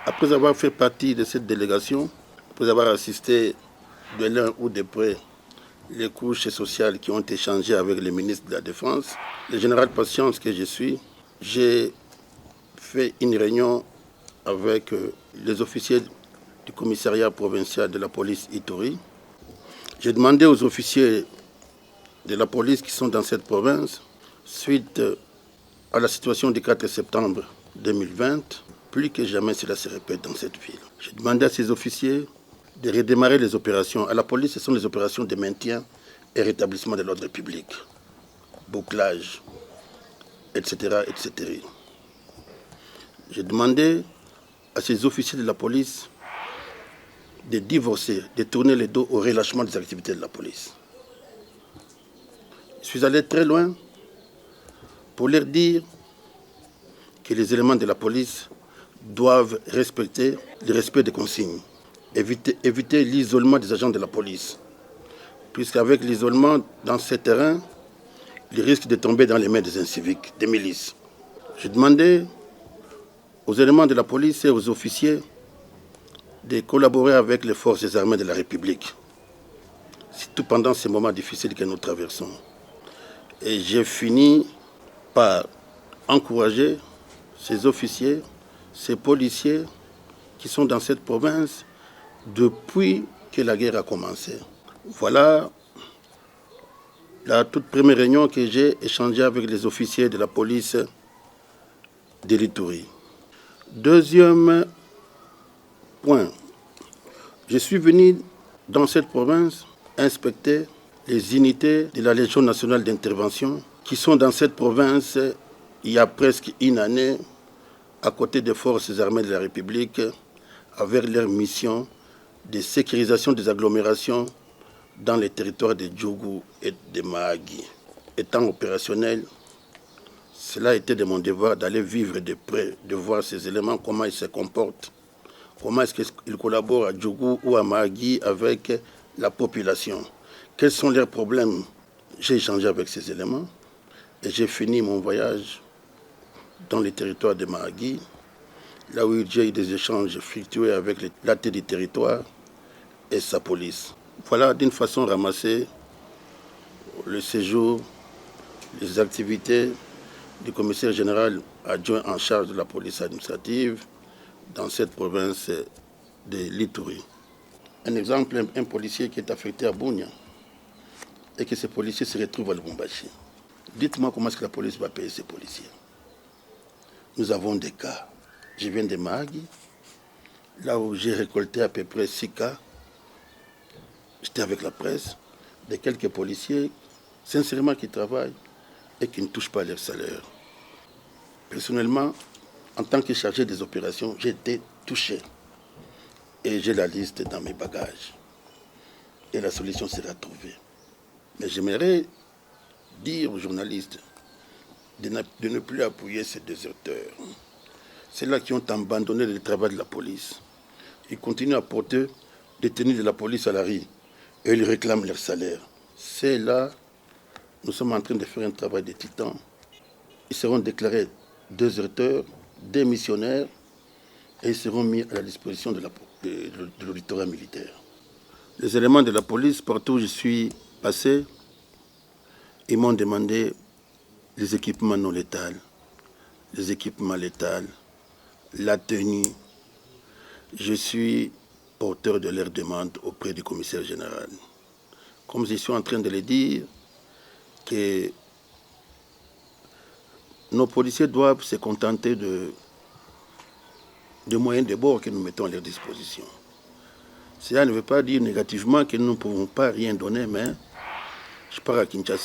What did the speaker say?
Après avoir fait partie de cette délégation, après avoir assisté de l'un ou de près les couches sociales qui ont échangé avec le ministre de la Défense, le général Patience que je suis, j'ai fait une réunion avec les officiers du commissariat provincial de la police Ituri. J'ai demandé aux officiers de la police qui sont dans cette province, suite à la situation du 4 septembre 2020, plus que jamais cela se répète dans cette ville. J'ai demandé à ces officiers de redémarrer les opérations. À la police, ce sont les opérations de maintien et rétablissement de l'ordre public, bouclage, etc., etc. J'ai demandé à ces officiers de la police de divorcer, de tourner le dos au relâchement des activités de la police. Je suis allé très loin pour leur dire que les éléments de la police doivent respecter le respect des consignes, éviter l'isolement des agents de la police, puisqu'avec l'isolement dans ces terrains, ils risquent de tomber dans les mains des inciviques, des milices. J'ai demandé aux éléments de la police et aux officiers de collaborer avec les forces armées de la République, surtout pendant ces moments difficiles que nous traversons. Et j'ai fini par encourager ces officiers, ces policiers qui sont dans cette province depuis que la guerre a commencé. Voilà la toute première réunion que j'ai échangée avec les officiers de la police de l'Ituri. Deuxième point, je suis venu dans cette province inspecter les unités de la Légion nationale d'intervention qui sont dans cette province il y a presque une année à côté des forces armées de la République avec leur mission de sécurisation des agglomérations dans les territoires de Djougou et de Mahagi. Étant opérationnel, cela a été de mon devoir d'aller vivre de près, de voir ces éléments, comment ils se comportent, comment est-ce qu'ils collaborent à Djougou ou à Mahagi avec la population. Quels sont leurs problèmes? J'ai échangé avec ces éléments et j'ai fini mon voyage dans les territoires de Mahagi, là où j'ai eu des échanges fructueux avec la tête du territoire et sa police. Voilà d'une façon ramassée le séjour, les activités du commissaire général adjoint en charge de la police administrative dans cette province de l'Ituri. Un exemple, un policier qui est affecté à Bunia et que ce policier se retrouve à Lubumbashi. Dites-moi comment est-ce que la police va payer ces policiers. Nous avons des cas. Je viens de Mahagi, là où j'ai récolté à peu près 6 cas. J'étais avec la presse, de quelques policiers, sincèrement, qui travaillent et qui ne touchent pas leur salaire. Personnellement, en tant que chargé des opérations, j'ai été touché. Et j'ai la liste dans mes bagages. Et la solution sera trouvée. Mais j'aimerais dire aux journalistes de ne plus appuyer ces déserteurs. Ceux-là qui ont abandonné le travail de la police. Ils continuent à porter des tenues de la police à la rue et ils réclament leur salaire. Ceux-là, nous sommes en train de faire un travail de titan. Ils seront déclarés déserteurs, démissionnaires et ils seront mis à la disposition de l'auditorat militaire. Les éléments de la police, partout où je suis passé, ils m'ont demandé les équipements non létals, les équipements létals, la tenue. Je suis porteur de leurs demandes auprès du commissaire général. Comme je suis en train de le dire, que nos policiers doivent se contenter de moyens de bord que nous mettons à leur disposition. Cela ne veut pas dire négativement que nous ne pouvons pas rien donner, mais je pars à Kinshasa.